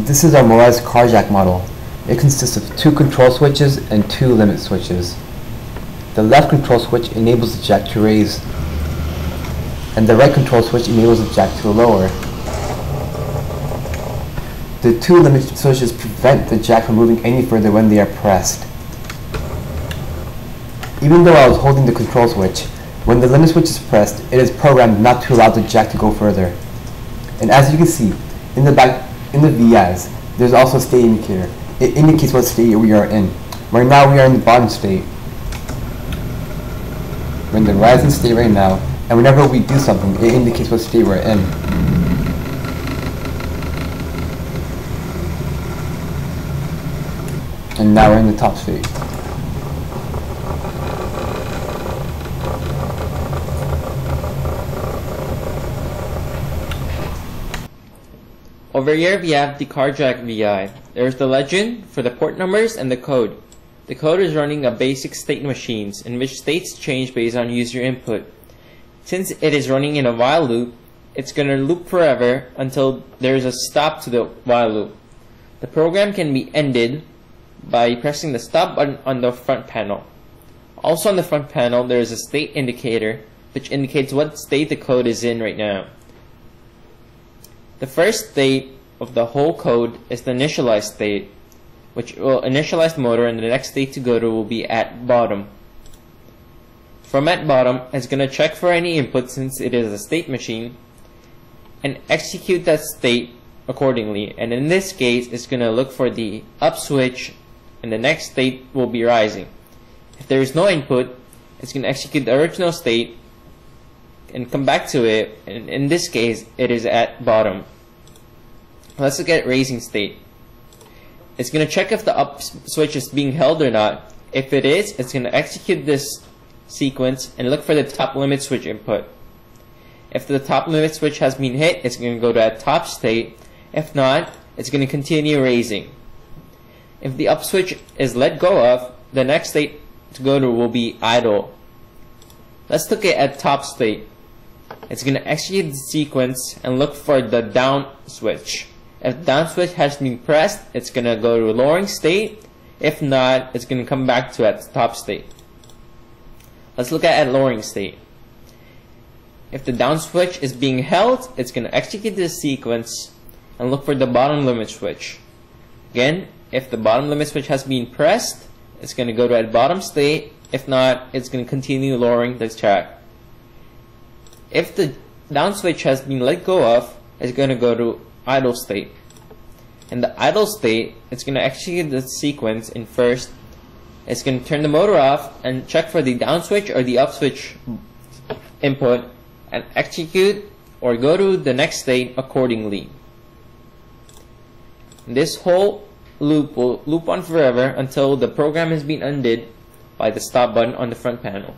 This is our motorized car jack model. It consists of 2 control switches and 2 limit switches. The left control switch enables the jack to raise, and the right control switch enables the jack to lower. The 2 limit switches prevent the jack from moving any further when they are pressed. Even though I was holding the control switch, when the limit switch is pressed, it is programmed not to allow the jack to go further. And as you can see, in the back, in the VIs, there's also a state indicator. It indicates what state we are in. Right now we are in the bottom state. We're in the rising state right now, and whenever we do something, it indicates what state we're in. And now we're in the top state. Over here we have the car jack VI. There's the legend for the port numbers and the code. The code is running a basic state machines in which states change based on user input. Since it is running in a while loop, it's going to loop forever until there is a stop to the while loop. The program can be ended by pressing the stop button on the front panel. Also on the front panel there is a state indicator which indicates what state the code is in right now. The first state of the whole code is the initialize state, which will initialize the motor, and the next state to go to will be at bottom. From at bottom, it's going to check for any input since it is a state machine and execute that state accordingly. And in this case, it's going to look for the up switch and the next state will be rising. If there is no input, it's going to execute the original state and come back to it, and in this case it is at bottom. Let's look at raising state. It's going to check if the up switch is being held or not. If it is, it's going to execute this sequence and look for the top limit switch input. If the top limit switch has been hit, it's going to go to a top state. If not, it's going to continue raising. If the up switch is let go of, the next state to go to will be idle. Let's look at top state. It's going to execute the sequence and look for the down switch. If the down switch has been pressed, it's going to go to lowering state. If not, it's going to come back to at top state. Let's look at lowering state. If the down switch is being held, it's going to execute this sequence and look for the bottom limit switch. Again, if the bottom limit switch has been pressed, it's going to go to at bottom state. If not, it's going to continue lowering the track. If the down switch has been let go of, it's going to go to idle state. In the idle state, it's going to execute the sequence in first. It's going to turn the motor off and check for the down switch or the up switch input and execute or go to the next state accordingly. This whole loop will loop on forever until the program has been undid by the stop button on the front panel.